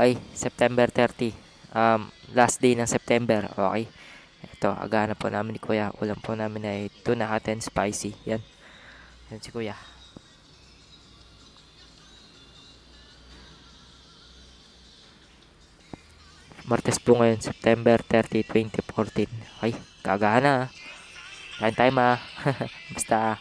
Okay, September 30. Last day ng September. Okay. Ito, agahan po namin ni Kuya. Ulam po namin ay tuna hot and spicy. Yan. Yan si Kuya. Martes po ngayon, September 30, 2014. Okay, kagahan na. Kain tayo ma. Basta.